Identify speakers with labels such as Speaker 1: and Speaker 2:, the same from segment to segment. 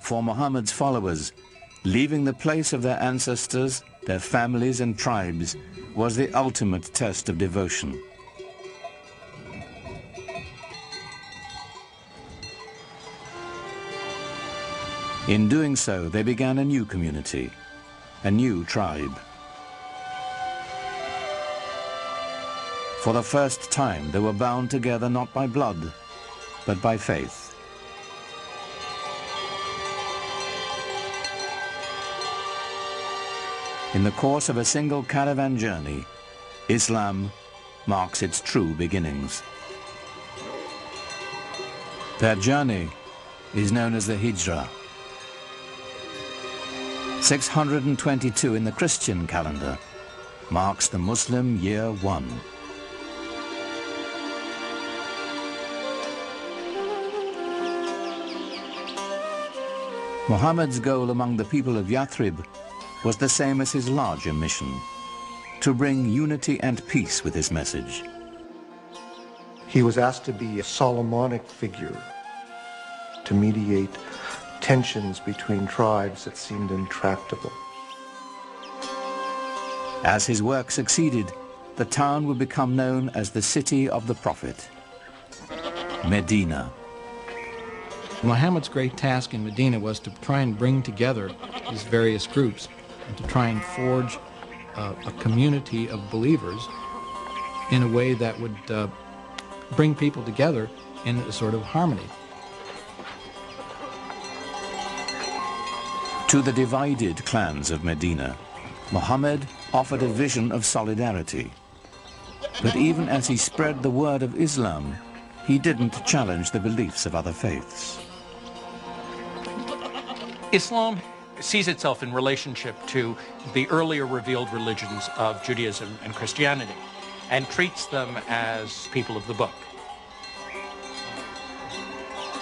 Speaker 1: For Muhammad's followers, leaving the place of their ancestors, their families and tribes, was the ultimate test of devotion. In doing so, they began a new community, a new tribe. For the first time, they were bound together not by blood, but by faith. In the course of a single caravan journey, Islam marks its true beginnings. Their journey is known as the Hijrah. 622 in the Christian calendar marks the Muslim year 1. Muhammad's goal among the people of Yathrib was the same as his larger mission, to bring unity and peace with his message.
Speaker 2: He was asked to be a Solomonic figure, to mediate tensions between tribes that seemed intractable.
Speaker 1: As his work succeeded, the town would become known as the City of the Prophet, Medina.
Speaker 3: Muhammad's great task in Medina was to try and bring together these various groups and to try and forge a community of believers in a way that would bring people together in a sort of harmony.
Speaker 1: To the divided clans of Medina, Muhammad offered a vision of solidarity. But even as he spread the word of Islam, he didn't challenge the beliefs of other faiths.
Speaker 4: Islam sees itself in relationship to the earlier revealed religions of Judaism and Christianity and treats them as people of the book.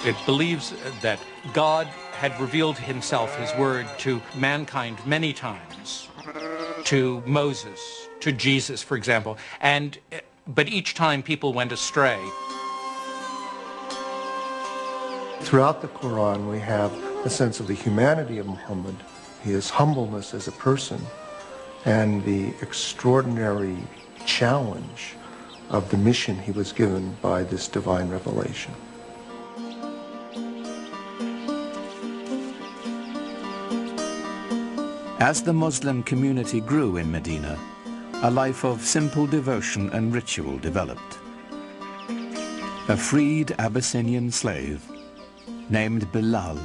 Speaker 4: It believes that God had revealed himself, his word, to mankind many times, to Moses, to Jesus, for example, but each time people went astray.
Speaker 2: Throughout the Quran, we have a sense of the humanity of Muhammad, his humbleness as a person, and the extraordinary challenge of the mission he was given by this divine revelation.
Speaker 1: As the Muslim community grew in Medina, a life of simple devotion and ritual developed. A freed Abyssinian slave named Bilal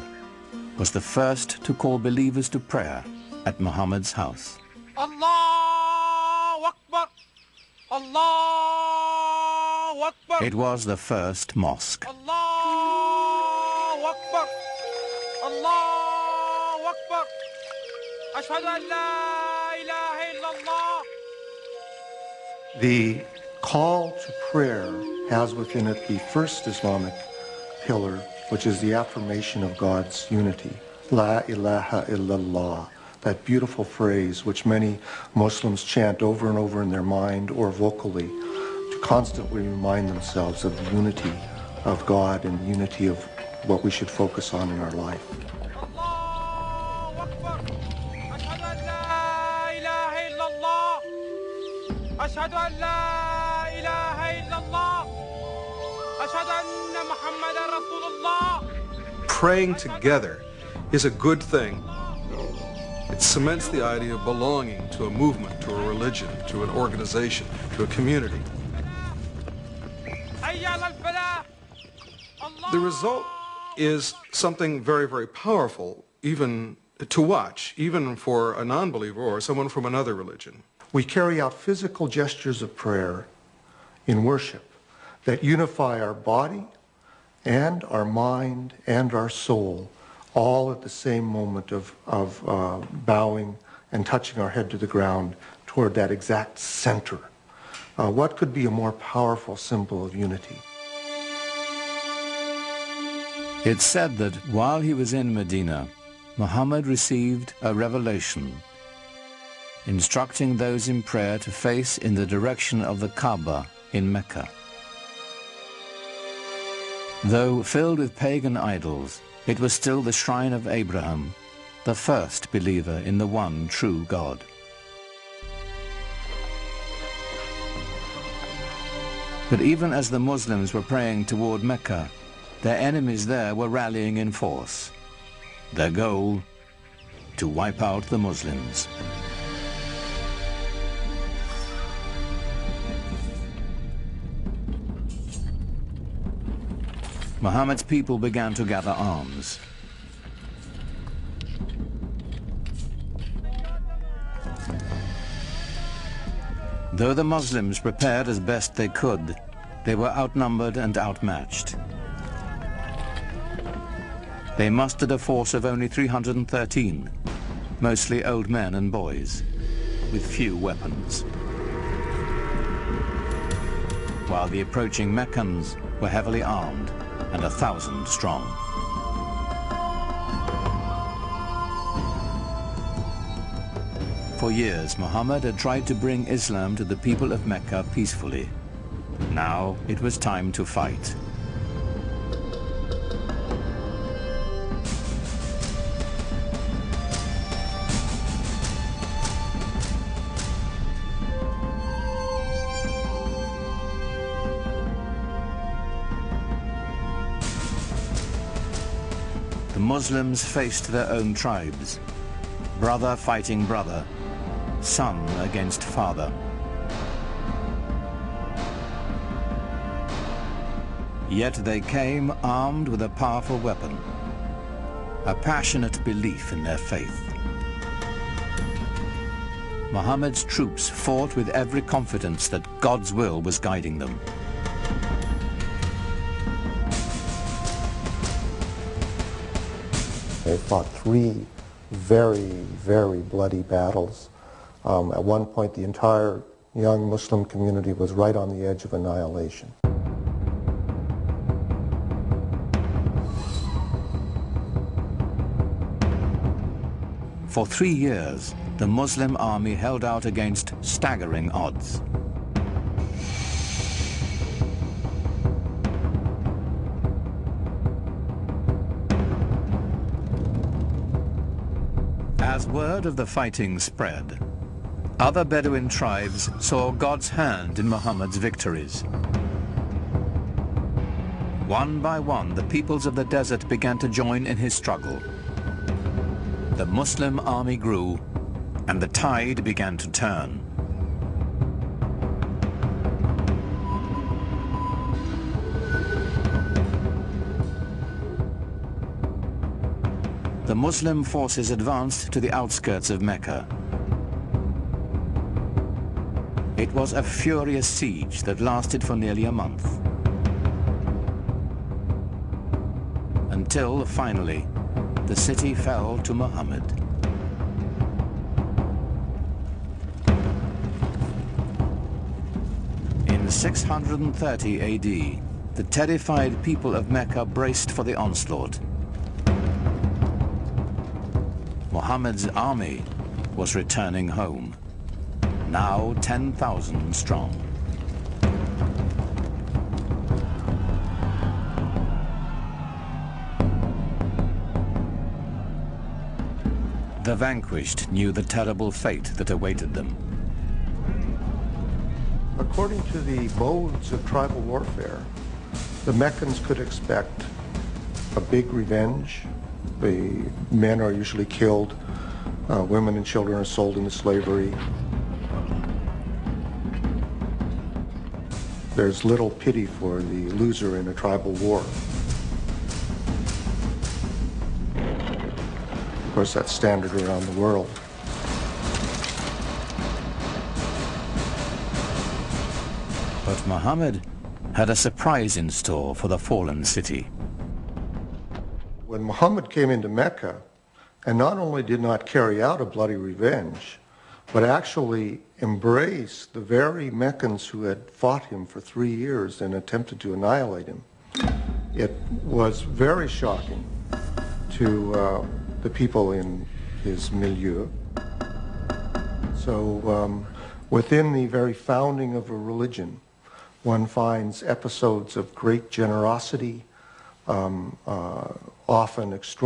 Speaker 1: was the first to call believers to prayer at Muhammad's house.
Speaker 4: Allahu Akbar! Allahu Akbar!
Speaker 1: It was the first mosque.
Speaker 4: Allahu Akbar! Allahu Akbar! Ashhadu an la ilaha illallah.
Speaker 2: The call to prayer has within it the first Islamic pillar, which is the affirmation of God's unity. La ilaha illallah, that beautiful phrase which many Muslims chant over and over in their mind or vocally to constantly remind themselves of the unity of God and the unity of what we should focus on in our life.
Speaker 4: أشهد أن لا إله إلا الله أشهد أن محمدا رسول الله.
Speaker 5: Praying together is a good thing. It cements the idea of belonging to a movement, to a religion, to an organization, to a community. The result is something very, very powerful, even to watch, even for a non-believer or someone from another religion.
Speaker 2: We carry out physical gestures of prayer in worship that unify our body and our mind and our soul, all at the same moment of bowing and touching our head to the ground toward that exact center. What could be a more powerful symbol of unity?
Speaker 1: It's said that while he was in Medina, Muhammad received a revelation instructing those in prayer to face in the direction of the Kaaba in Mecca. Though filled with pagan idols, It was still the shrine of Abraham, the first believer in the one true God. But even as the Muslims were praying toward Mecca, their enemies there were rallying in force. Their goal, to wipe out the Muslims. Muhammad's people began to gather arms. Though the Muslims prepared as best they could, they were outnumbered and outmatched. They mustered a force of only 313, mostly old men and boys, with few weapons. While the approaching Meccans were heavily armed and 1,000 strong. For years, Muhammad had tried to bring Islam to the people of Mecca peacefully. Now it was time to fight. The Muslims faced their own tribes, brother fighting brother, son against father. Yet they came armed with a powerful weapon, a passionate belief in their faith. Muhammad's troops fought with every confidence that God's will was guiding them.
Speaker 2: They fought 3 very, very bloody battles. At one point, the entire young Muslim community was right on the edge of annihilation.
Speaker 1: For 3 years, the Muslim army held out against staggering odds. As word of the fighting spread, other Bedouin tribes saw God's hand in Muhammad's victories. One by one, the peoples of the desert began to join in his struggle. The Muslim army grew, and the tide began to turn. The Muslim forces advanced to the outskirts of Mecca. It was a furious siege that lasted for nearly a month. Until, finally, the city fell to Muhammad. In 630 AD, the terrified people of Mecca braced for the onslaught. Muhammad's army was returning home, now 10,000 strong. The vanquished knew the terrible fate that awaited them.
Speaker 2: According to the modes of tribal warfare, the Meccans could expect a big revenge. The men are usually killed, women and children are sold into slavery. There's little pity for the loser in a tribal war. Of course, that's standard around the world.
Speaker 1: But Muhammad had a surprise in store for the fallen city.
Speaker 2: When Muhammad came into Mecca, and not only did not carry out a bloody revenge, but actually embraced the very Meccans who had fought him for 3 years and attempted to annihilate him, it was very shocking to the people in his milieu. So within the very founding of a religion, one finds episodes of great generosity, often extraordinary.